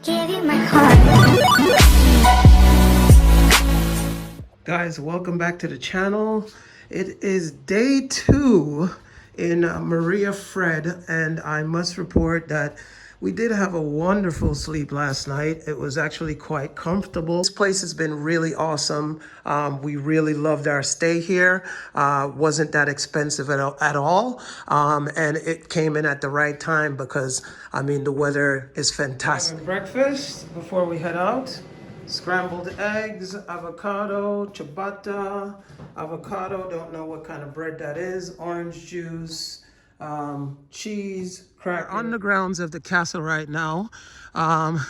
Give you my heart. Guys, welcome back to the channel. It is day 2 in Maria Fred, and I must report that we did have a wonderful sleep last night. It was actually quite comfortable. This place has been really awesome. We really loved our stay here. Wasn't that expensive at all. And it came in at the right time because, I mean, the weather is fantastic. Having breakfast before we head out. Scrambled eggs, avocado, ciabatta, avocado, don't know what kind of bread that is, orange juice, cheese, cracker. On the grounds of the castle right now.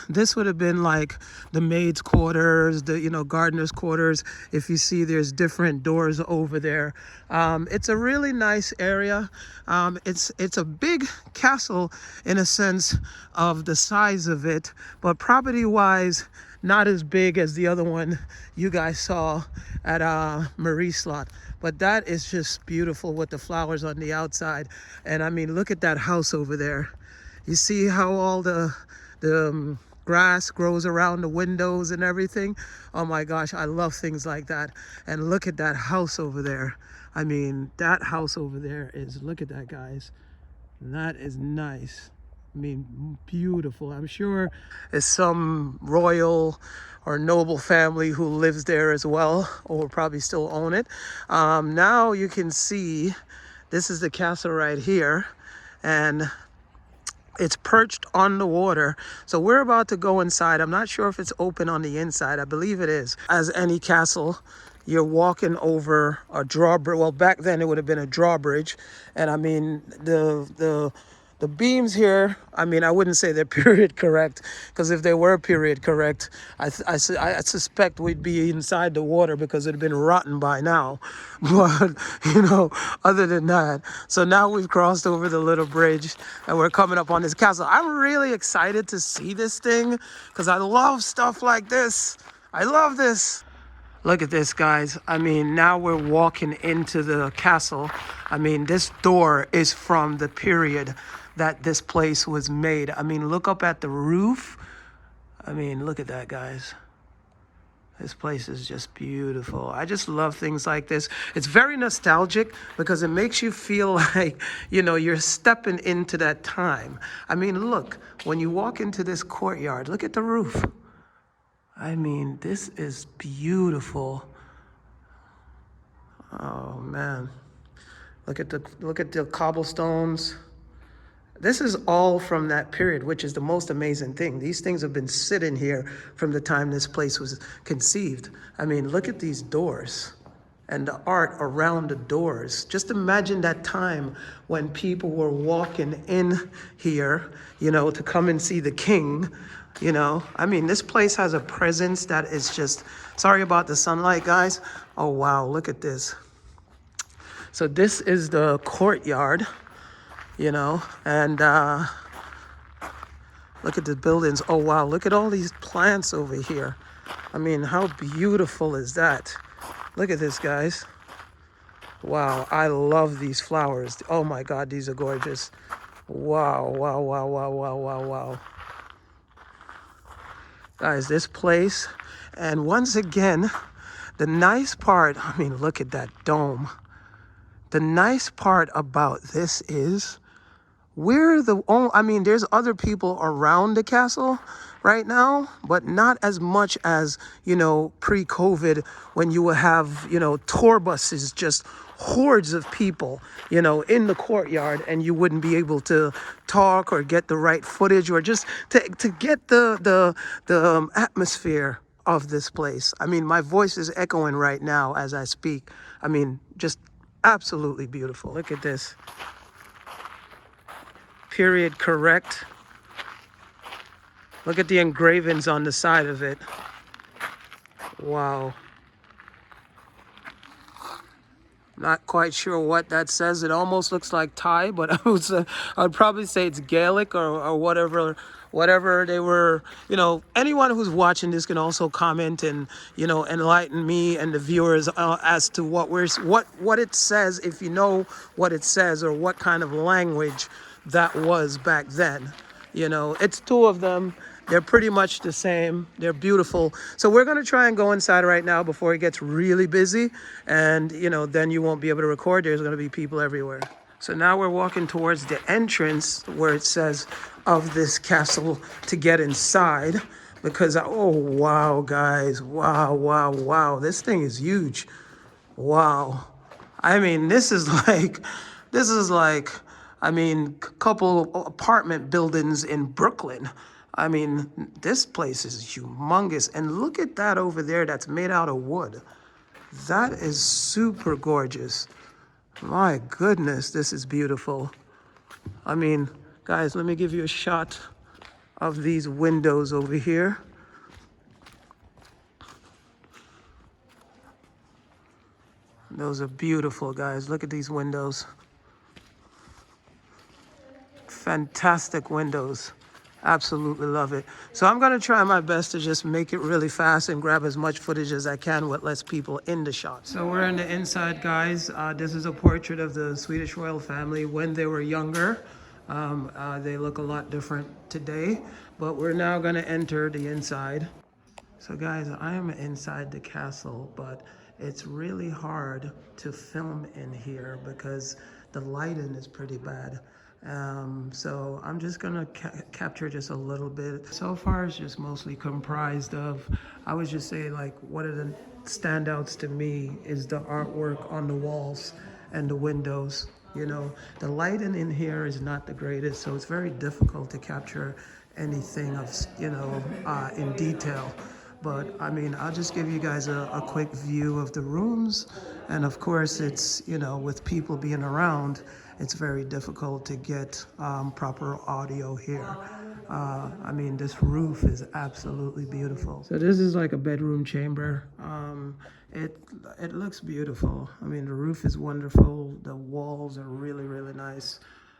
This would have been like the maid's quarters, the gardener's quarters. If you see, there's different doors over there. It's a really nice area. It's a big castle in a sense of the size of it, but property-wise, not as big as the other one you guys saw at Marie Slot. But that is just beautiful with the flowers on the outside. And I mean, look at that house over there. You see how all the grass grows around the windows and everything? Oh my gosh, I love things like that. And look at that house over there. I mean, that house over there is, look at that, guys. That is nice. I mean, beautiful. I'm sure it's some royal or noble family who lives there as well, or probably still own it. Now you can see, this is the castle right here, and it's perched on the water. So we're about to go inside. I'm not sure if it's open on the inside. I believe it is. As any castle, you're walking over a drawbridge. Well, back then it would have been a drawbridge. And I mean, the beams here, I mean, I wouldn't say they're period correct, because if they were period correct, I suspect we'd be inside the water because it'd been rotten by now. But, other than that, so now we've crossed over the little bridge and we're coming up on this castle. I'm really excited to see this thing because I love stuff like this. I love this. Look at this, guys. I mean, now we're walking into the castle. I mean, this door is from the period that this place was made. I mean, look up at the roof. I mean, look at that, guys. This place is just beautiful. I just love things like this. It's very nostalgic because it makes you feel like, you're stepping into that time. I mean, look, when you walk into this courtyard, look at the roof. I mean, this is beautiful. Oh man. Look at the cobblestones. This is all from that period, which is the most amazing thing. These things have been sitting here from the time this place was conceived. I mean, look at these doors and the art around the doors. Just imagine that time when people were walking in here, to come and see the king. I mean, this place has a presence that is just, sorry about the sunlight, guys. Oh, wow, look at this. So this is the courtyard, and look at the buildings. Oh, wow, look at all these plants over here. I mean, how beautiful is that? Look at this, guys. Wow, I love these flowers. Oh, my God, these are gorgeous. Wow, wow, wow, wow, wow, wow, wow. Guys, this place, and once again, the nice part, I mean, look at that dome. The nice part about this is we're the only, I mean, there's other people around the castle right now, but not as much as, pre-COVID, when you would have, tour buses, just hordes of people, in the courtyard, and you wouldn't be able to talk or get the right footage or just to get the atmosphere of this place. I mean, my voice is echoing right now as I speak. I mean, just absolutely beautiful. Look at this. Period correct. Look at the engravings on the side of it. Wow. Not quite sure what that says. It almost looks like Thai, but I'd probably say it's Gaelic or whatever they were. Anyone who's watching this can also comment and enlighten me and the viewers as to what it says, if you know what it says or what kind of language that was back then. It's two of them, They're pretty much the same. They're beautiful. So we're going to try and go inside right now before it gets really busy. And, you know, then you won't be able to record. There's going to be people everywhere. So now we're walking towards the entrance where it says of this castle to get inside. Because, oh, wow, guys. Wow, wow, wow. This thing is huge. Wow. I mean, this is like, I mean, couple apartment buildings in Brooklyn. I mean, this place is humongous. And look at that over there that's made out of wood. That is super gorgeous. My goodness, this is beautiful. I mean, guys, let me give you a shot of these windows over here. Those are beautiful, guys. Look at these windows. Fantastic windows. Absolutely love it. So I'm going to try my best to just make it really fast and grab as much footage as I can with less people in the shot. So we're in the inside, guys. This is a portrait of the Swedish royal family when they were younger. They look a lot different today, but we're now going to enter the inside. So guys, I am inside the castle, but it's really hard to film in here because the lighting is pretty bad. So I'm just gonna capture just a little bit. So far it's just mostly comprised of, I would just say like one of the standouts to me is the artwork on the walls and the windows. You know, the lighting in here is not the greatest, so it's very difficult to capture anything of, you know, in detail. But I mean, I'll just give you guys a quick view of the rooms. And of course, it's, you know, with people being around, it's very difficult to get proper audio here. I mean, this roof is absolutely beautiful. So this is like a bedroom chamber. It looks beautiful. I mean, the roof is wonderful. The walls are really, really nice.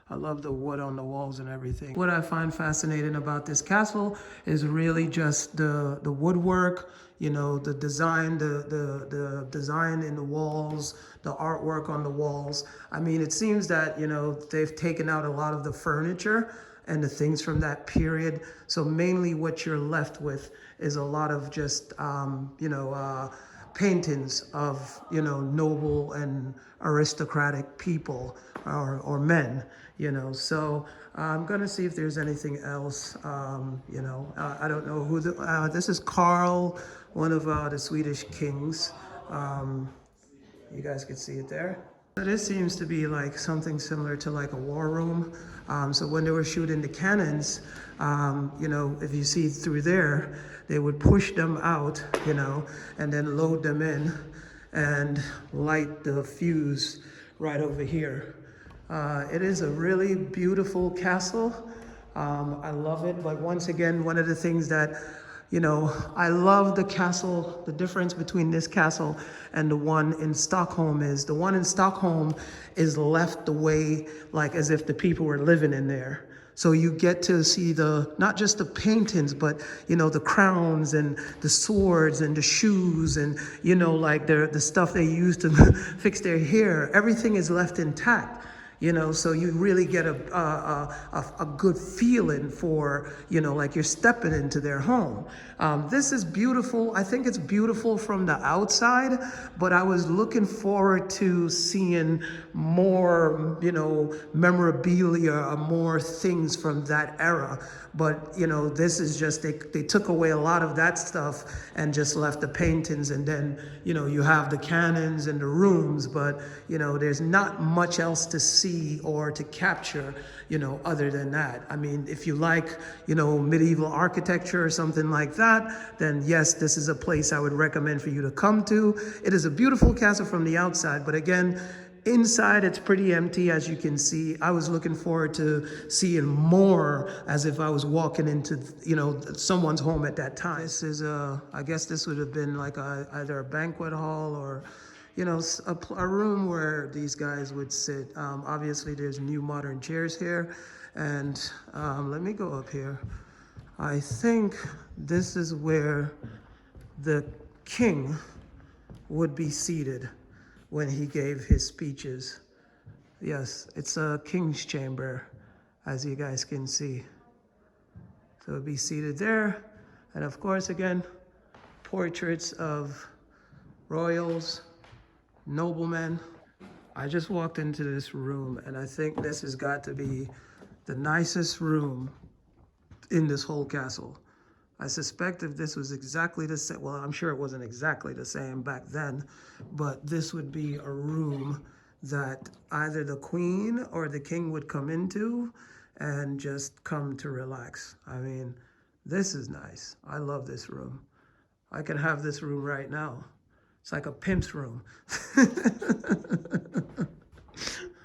I love the wood on the walls and everything. What I find fascinating about this castle is really just the woodwork, you know, the design, the design in the walls, the artwork on the walls. I mean, it seems that, you know, they've taken out a lot of the furniture and the things from that period. So mainly what you're left with is a lot of just, you know, paintings of, you know, noble and aristocratic people or men, you know. So I'm gonna see if there's anything else. You know, I don't know who this is. Carl, one of the Swedish kings. You guys can see it there. So this seems to be like something similar to like a war room. So when they were shooting the cannons, you know, if you see through there, they would push them out, you know, and then load them in and light the fuse right over here. It is a really beautiful castle. I love it. But once again, one of the things that, you know, I love the castle. The difference between this castle and the one in Stockholm is the one in Stockholm is left the way like as if the people were living in there. So you get to see not just the paintings, but, you know, the crowns and the swords and the shoes and, you know, like the stuff they use to fix their hair. Everything is left intact. You know, so you really get a good feeling for, you know, like you're stepping into their home. This is beautiful. I think it's beautiful from the outside, but I was looking forward to seeing more, you know, memorabilia, more things from that era. But, you know, this is just, they took away a lot of that stuff and just left the paintings. And then, you know, you have the cannons and the rooms, but, you know, there's not much else to see or to capture, you know, other than that. I mean, if you like, you know, medieval architecture or something like that, then yes, this is a place I would recommend for you to come to. It is a beautiful castle from the outside, but again, inside, it's pretty empty, as you can see. I was looking forward to seeing more as if I was walking into, you know, someone's home at that time. This is, I guess this would have been like either a banquet hall or, you know, a room where these guys would sit. Obviously, there's new modern chairs here. And let me go up here. I think this is where the king would be seated when he gave his speeches. Yes, it's a king's chamber, as you guys can see. So it'll be seated there. And of course, again, portraits of royals, noblemen. I just walked into this room and I think this has got to be the nicest room in this whole castle. I suspect if this was exactly the same, well, I'm sure it wasn't exactly the same back then, but this would be a room that either the queen or the king would come into and just come to relax. I mean, this is nice. I love this room. I can have this room right now. It's like a pimp's room.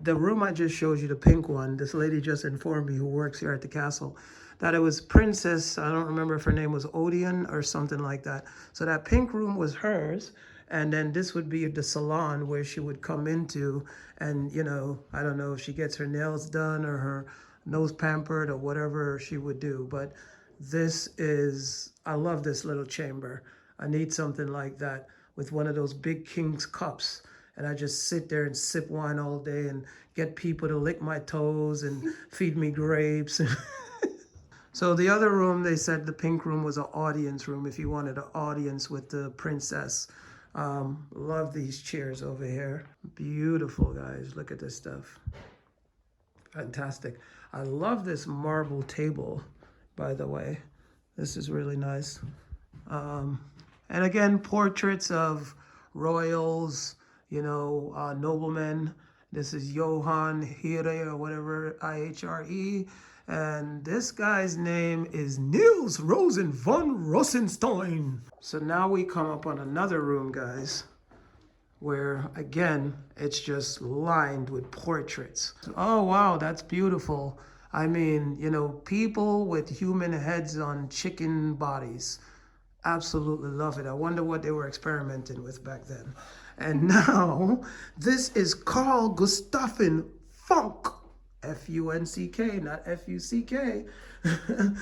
The room I just showed you, the pink one, this lady just informed me who works here at the castle that it was Princess, I don't remember if her name was Odeon or something like that. So that pink room was hers. And then this would be the salon where she would come into and, you know, I don't know if she gets her nails done or her nose pampered or whatever she would do. But this is, I love this little chamber. I need something like that with one of those big king's cups. And I just sit there and sip wine all day and get people to lick my toes and feed me grapes. So the other room, they said the pink room was an audience room if you wanted an audience with the princess. Love these chairs over here. Beautiful, guys. Look at this stuff. Fantastic. I love this marble table, by the way. This is really nice. And again, portraits of royals, you know, noblemen. This is Johann Hire or whatever, Ihre. And this guy's name is Niels Rosen von Rosenstein. So now we come up on another room, guys, where again, it's just lined with portraits. Oh, wow, that's beautiful. I mean, you know, people with human heads on chicken bodies. Absolutely love it. I wonder what they were experimenting with back then. And now, this is Carl Gustafin Funk. F-U-N-C-K, not F-U-C-K. And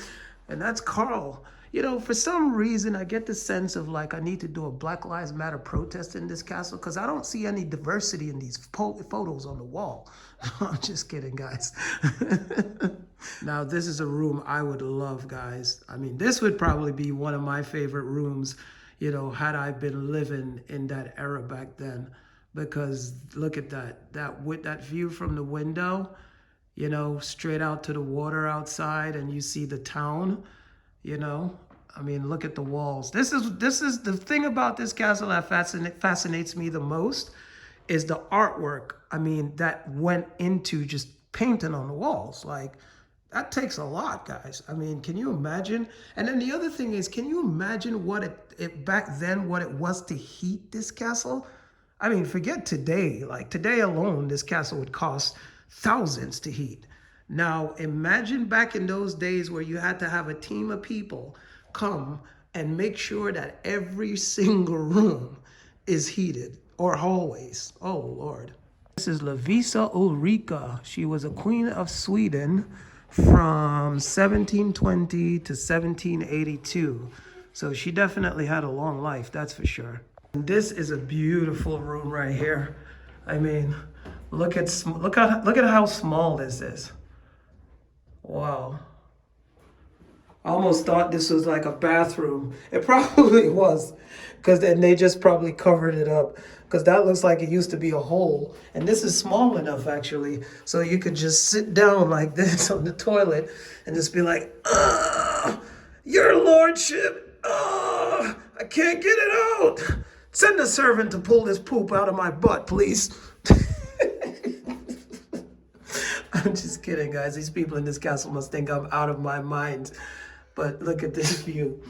that's Carl. You know, for some reason, I get the sense of like I need to do a Black Lives Matter protest in this castle because I don't see any diversity in these photos on the wall. I'm just kidding, guys. Now, this is a room I would love, guys. I mean, this would probably be one of my favorite rooms, you know, had I been living in that era back then. Because look at that with that view from the window, you know, straight out to the water outside and you see the town, you know. I mean, look at the walls. This is the thing about this castle that fascinates me the most is the artwork. I mean, that went into just painting on the walls. Like, that takes a lot, guys. I mean, can you imagine? And then the other thing is, can you imagine what it back then, what it was to heat this castle? I mean, forget today. Like, today alone, this castle would cost thousands to heat. Now, imagine back in those days where you had to have a team of people come and make sure that every single room is heated, or hallways. Oh, Lord. This is Lovisa Ulrika. She was a queen of Sweden from 1720 to 1782. So she definitely had a long life, that's for sure. This is a beautiful room right here. I mean, look at how small this is. Wow. I almost thought this was like a bathroom. It probably was, because then they just probably covered it up, because that looks like it used to be a hole. And this is small enough, actually, so you could just sit down like this on the toilet and just be like, your lordship, I can't get it out. Send a servant to pull this poop out of my butt, please. I'm just kidding, guys. These people in this castle must think I'm out of my mind. But look at this view.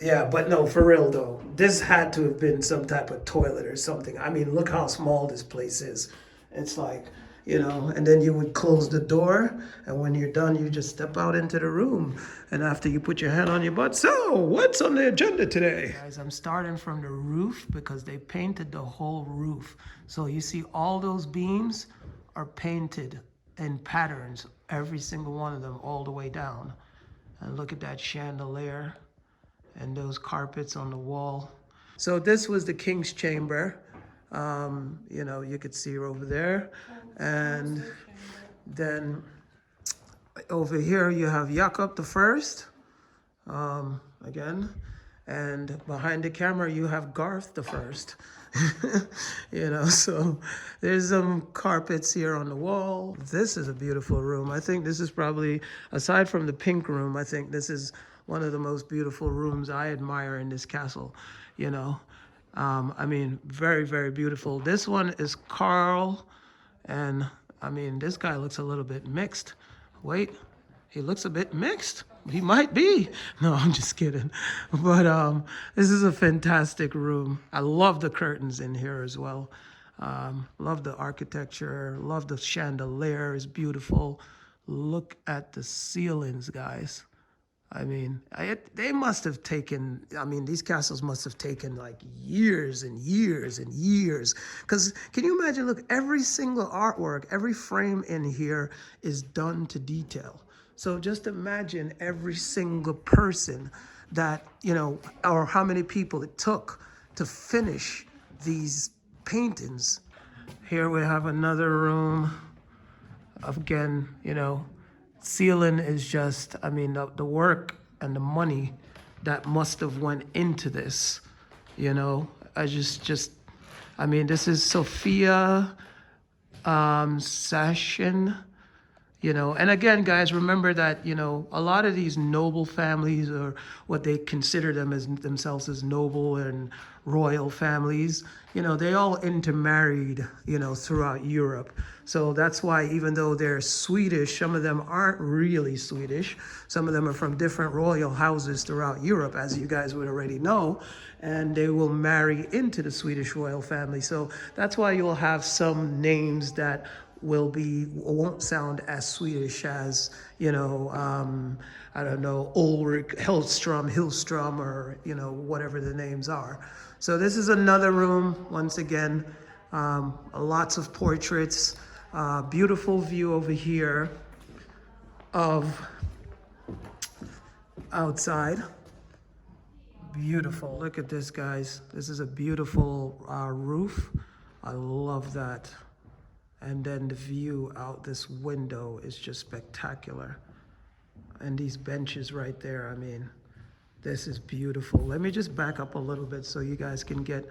Yeah, but no, for real though. This had to have been some type of toilet or something. I mean, look how small this place is. It's like, you know, and then you would close the door, and when you're done, you just step out into the room. And after you put your hand on your butt, so what's on the agenda today? Guys, I'm starting from the roof because they painted the whole roof. So you see all those beams are painted in patterns, every single one of them all the way down. And look at that chandelier and those carpets on the wall. So this was the king's chamber. You know, you could see her over there. And then Over here you have Jakob the First, again, and behind the camera you have Garth the First. You know, so there's some carpets here on the wall. This is a beautiful room. I think this is probably, aside from the pink room, I think this is one of the most beautiful rooms I admire in this castle. You know, I mean, very, very beautiful. This one is Carl, and I mean, this guy looks a little bit mixed. Wait, he looks a bit mixed. He might be. No, I'm just kidding. But this is a fantastic room. I love the curtains in here as well. Love the architecture. Love the chandelier. It's beautiful. Look at the ceilings, guys. I mean, they must have taken, I mean, these castles must have taken like years and years and years. Because can you imagine, look, every single artwork, every frame in here is done to detail. So just imagine every single person that, you know, or how many people it took to finish these paintings. Here we have another room. Again, you know, ceiling is just, I mean, the work and the money that must have went into this, you know. I mean, this is Sophia Sashin, you know. And again, guys, remember that, you know, a lot of these noble families, or what they consider themselves as noble and royal families, you know, they all intermarried, you know, throughout Europe. So that's why, even though they're Swedish, some of them aren't really Swedish. Some of them are from different royal houses throughout Europe, as you guys would already know, and they will marry into the Swedish royal family. So that's why you'll have some names that won't sound as Swedish as, you know, I don't know, Ulrich, Hillstrom, or, you know, whatever the names are. So this is another room, once again, lots of portraits, beautiful view over here of outside. Beautiful. Look at this, guys. This is a beautiful roof. I love that. And then the view out this window is just spectacular. And these benches right there, I mean, this is beautiful. Let me just back up a little bit so you guys can get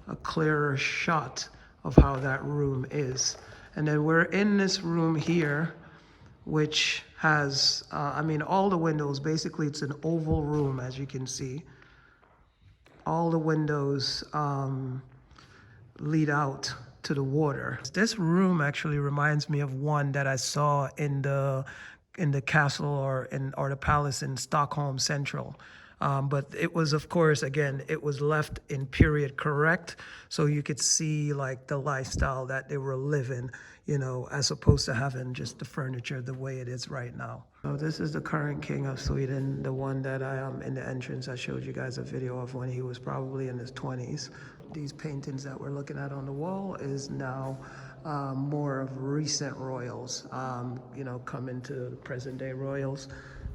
a clearer shot of how that room is. And then we're in this room here, which has, I mean, all the windows, basically it's an oval room, as you can see. All the windows lead out to the water. This room actually reminds me of one that I saw in the castle or the palace in Stockholm Central. But it was, of course, again, it was left in period correct, so you could see like the lifestyle that they were living, you know, as opposed to having just the furniture the way it is right now. So this is the current king of Sweden, the one that I am in the entrance. I showed you guys a video of when he was probably in his 20s. These paintings that we're looking at on the wall is now more of recent royals, you know, coming to present day royals.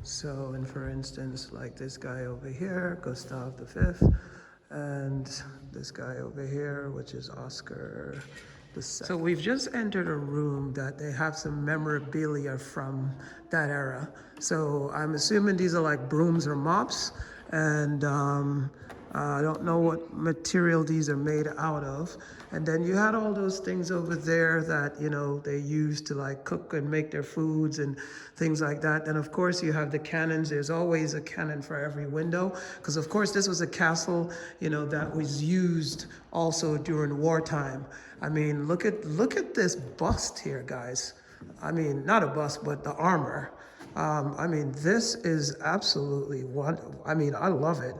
So, and for instance, like this guy over here, Gustav V, and this guy over here, which is Oscar II. So we've just entered a room that they have some memorabilia from that era. So I'm assuming these are like brooms or mops, and I don't know what material these are made out of. And then you had all those things over there that, you know, they use to like cook and make their foods and things like that. And of course you have the cannons. There's always a cannon for every window, because of course this was a castle, you know, that was used also during wartime. I mean, look at this bust here, guys. I mean, not a bust, but the armor. I mean, this is absolutely wonderful. I mean, I love it.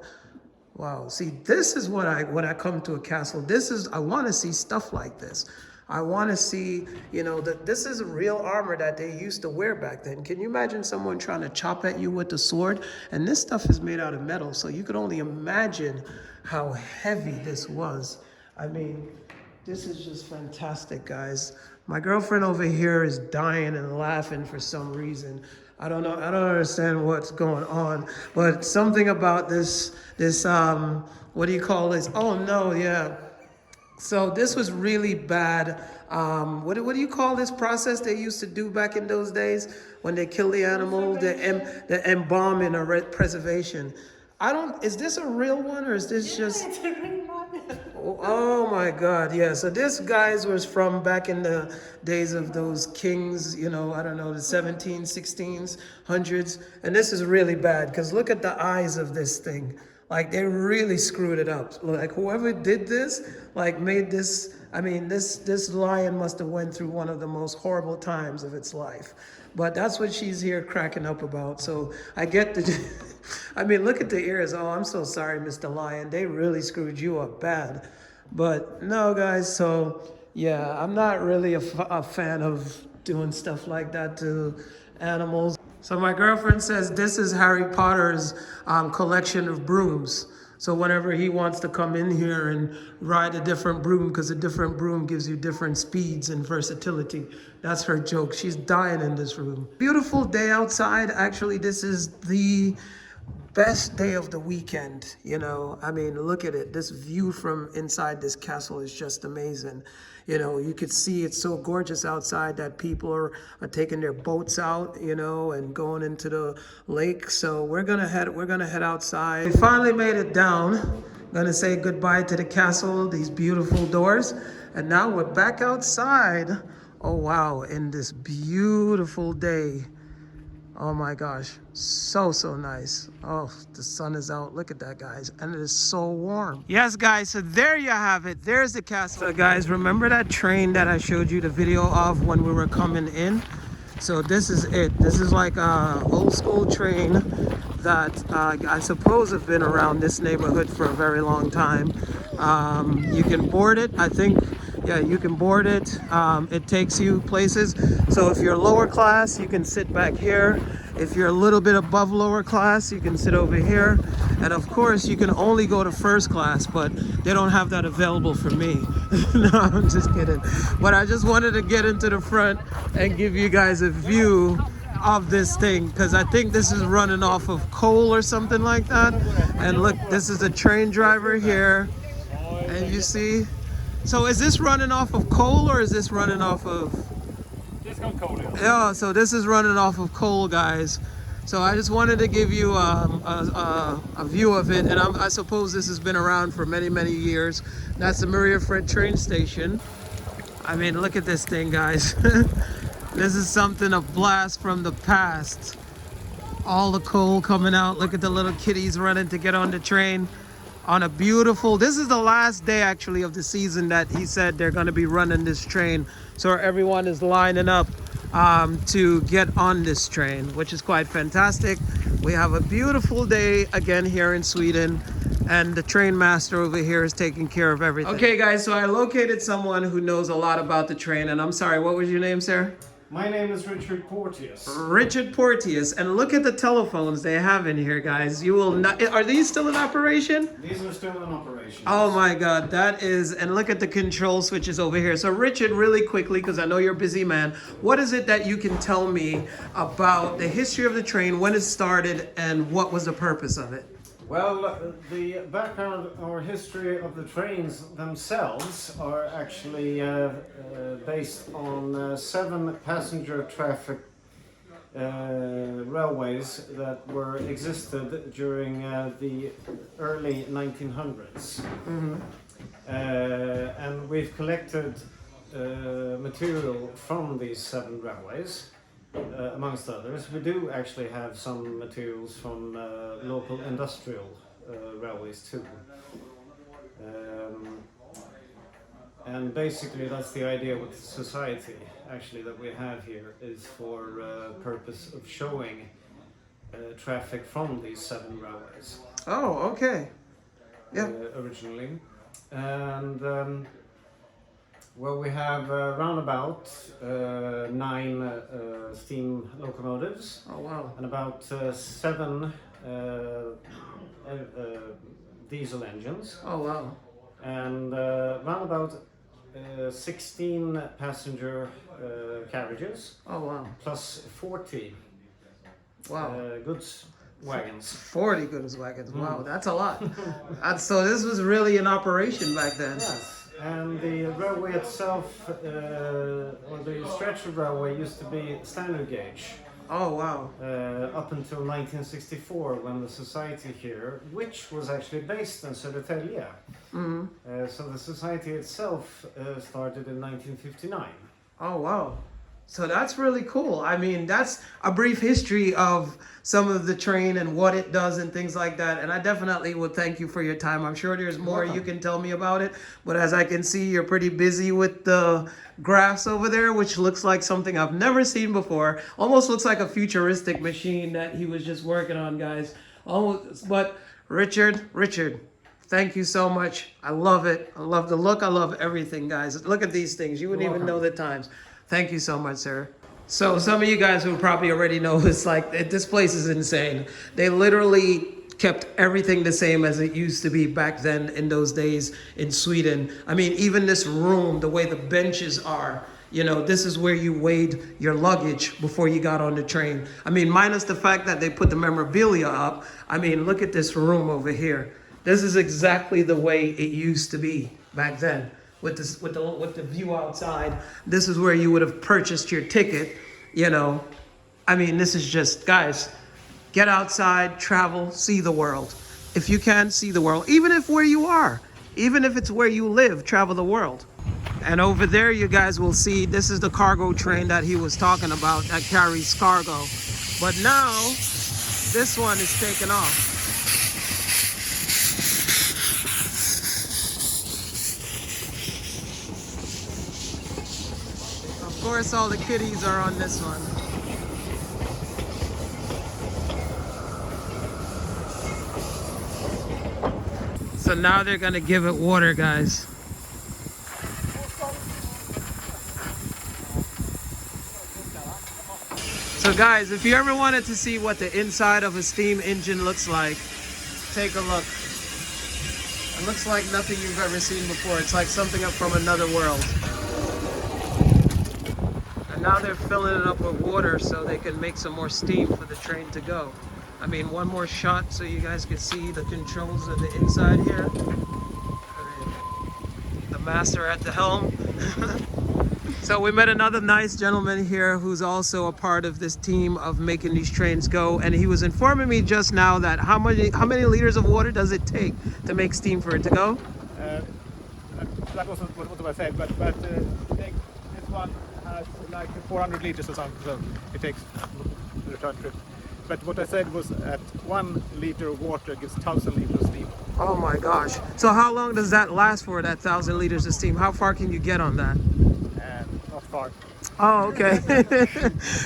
Wow, see, this is when I come to a castle, I want to see stuff like this. I want to see, you know, that this is real armor that they used to wear back then. Can you imagine someone trying to chop at you with a sword? And this stuff is made out of metal, so you could only imagine how heavy this was. I mean, this is just fantastic, guys. My girlfriend over here is dying and laughing for some reason. I don't know. I don't understand what's going on, but something about this, what do you call this? Oh no, yeah. So this was really bad What do you call this process they used to do back in those days when they kill the animal, the embalming or preservation? I don't. Is this a real one or is this just? It's a real one. Oh my God, yeah. So this guys was from back in the days of those kings, you know, I don't know, the 17s, 16s, hundreds. And this is really bad because look at the eyes of this thing. Like they really screwed it up. Like whoever did this, like made this, I mean, this lion must have went through one of the most horrible times of its life. But that's what she's here cracking up about. So I get the, I mean, look at the ears. Oh, I'm so sorry, Mr. Lion. They really screwed you up bad. But no, guys, so yeah, I'm not really a fan of doing stuff like that to animals. So my girlfriend says this is Harry Potter's collection of brooms. So whenever he wants to come in here and ride a different broom, because a different broom gives you different speeds and versatility. That's her joke. She's dying in this room. Beautiful day outside. Actually, this is the best day of the weekend, you know. I mean, look at it. This view from inside this castle is just amazing. You know, you could see it's so gorgeous outside that people are taking their boats out, you know, and going into the lake. So we're gonna head outside. We finally made it down. Gonna say goodbye to the castle, these beautiful doors. And now we're back outside. Oh wow, in this beautiful day. Oh my gosh, so nice. Oh, the sun is out. Look at that, guys. And it is so warm. Yes, guys, so there you have it. There's the castle. So guys, remember that train that I showed you the video of when we were coming in? So this is it. This is like a old school train that I suppose have been around this neighborhood for a very long time. You can board it, I think. Yeah, you can board it. It takes you places. So if you're lower class, you can sit back here. If you're a little bit above lower class, you can sit over here. And of course, you can only go to first class, but they don't have that available for me. No, I'm just kidding. But I just wanted to get into the front and give you guys a view of this thing, because I think this is running off of coal or something like that. And look, this is a train driver here. And you see, so is this running off of coal or is this running off of? This got coal. Yeah, so this is running off of coal, guys. So I just wanted to give you a view of it, and I suppose this has been around for many years. That's the Maria Fred train station. I mean, look at this thing, guys. This is something, a blast from the past. All the coal coming out. Look at the little kitties running to get on the train. On a beautiful, this is the last day actually of the season that he said they're going to be running this train. So everyone is lining up to get on this train, which is quite fantastic. We have a beautiful day again here in Sweden, and the train master over here is taking care of everything. Okay guys, so I located someone who knows a lot about the train, and I'm sorry, what was your name, sir? My name is Richard Porteous. Richard Porteous, and look at the telephones they have in here, guys. You will not. Are these still in operation? These are still in operation. Oh my God, that is. And look at the control switches over here. So, Richard, really quickly, because I know you're a busy man, what is it that you can tell me about the history of the train, when it started, and what was the purpose of it? Well, the background or history of the trains themselves are actually based on 7 passenger traffic railways that were existed during the early 1900s. And we've collected material from these 7 railways. Amongst others, we do actually have some materials from local industrial railways too. And basically that's the idea with society actually that we have here, is for purpose of showing traffic from these 7 railways. Oh, okay. Yeah. Originally. And well, we have round about 9 steam locomotives. Oh, wow. And about 7 diesel engines. Oh, wow. And round about 16 passenger carriages. Oh, wow. Plus 40 Wow. goods wagons. 40 goods wagons. Wow, that's a lot. So this was really an operation back then. Yes. And the railway itself, or the stretch of railway, used to be standard gauge. Oh, wow. Up until 1964, when the society here, which was actually based in Södertälje. So the society itself started in 1959. Oh, wow. So that's really cool. I mean, that's a brief history of some of the train and what it does and things like that. And I definitely would thank you for your time. I'm sure there's more you can tell me about it. But as I can see, you're pretty busy with the graphs over there, which looks like something I've never seen before. Almost looks like a futuristic machine that he was just working on, guys. Almost, but Richard, thank you so much. I love it. I love the look. I love everything, guys. Look at these things. You wouldn't even know the times. Thank you so much, sir. So some of you guys who probably already know, it's like, this place is insane. They literally kept everything the same as it used to be back then in those days in Sweden. I mean, even this room, the way the benches are, you know, this is where you weighed your luggage before you got on the train. I mean, minus the fact that they put the memorabilia up. I mean, look at this room over here. This is exactly the way it used to be back then. With the view outside, this is where you would have purchased your ticket, you know. I mean, this is just, guys, get outside, travel, see the world. If you can, see the world, even if where you are, even if it's where you live, travel the world. And over there, you guys will see, this is the cargo train that he was talking about that carries cargo. But now, this one is taken off. Of course, all the kiddies are on this one. So now they're gonna give it water, guys. So guys, if you ever wanted to see what the inside of a steam engine looks like, take a look. It looks like nothing you've ever seen before. It's like something up from another world. Now they're filling it up with water so they can make some more steam for the train to go. I mean, one more shot so you guys can see the controls of the inside here. The master at the helm. So we met another nice gentleman here who's also a part of this team of making these trains go, and he was informing me just now that how many liters of water does it take to make steam for it to go? That wasn't what I said, but this one has like 400 liters or something, so it takes the return trip. But what I said was at 1 liter of water gives 1,000 liters of steam. Oh my gosh. So how long does that last for, that 1,000 liters of steam? How far can you get on that? Not far. Oh, okay.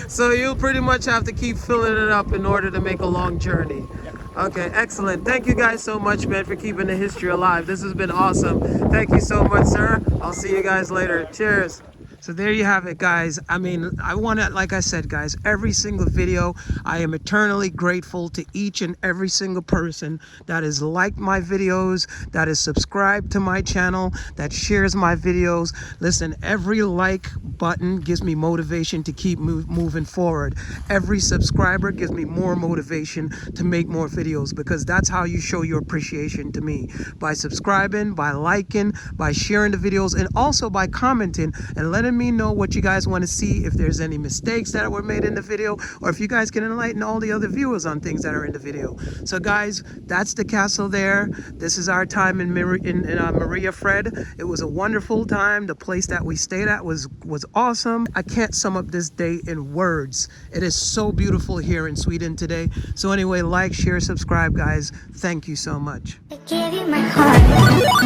So you'll pretty much have to keep filling it up in order to make a long journey. Yeah. Okay, excellent. Thank you guys so much, man, for keeping the history alive. This has been awesome. Thank you so much, sir. I'll see you guys later. Cheers. So there you have it, guys. I mean, I want to, like I said, guys, every single video, I am eternally grateful to each and every single person that has liked my videos, that is subscribed to my channel, that shares my videos. Listen, every like button gives me motivation to keep moving forward. Every subscriber gives me more motivation to make more videos, because that's how you show your appreciation to me. By subscribing, by liking, by sharing the videos, and also by commenting and letting me know what you guys want to see, if there's any mistakes that were made in the video, or if you guys can enlighten all the other viewers on things that are in the video. So guys, that's the castle there. This is our time in Maria Fred. It was a wonderful time. The place that we stayed at was awesome. I can't sum up this day in words. It is so beautiful here in Sweden today. So anyway, like, share, subscribe, guys. Thank you so much. I gave you my heart.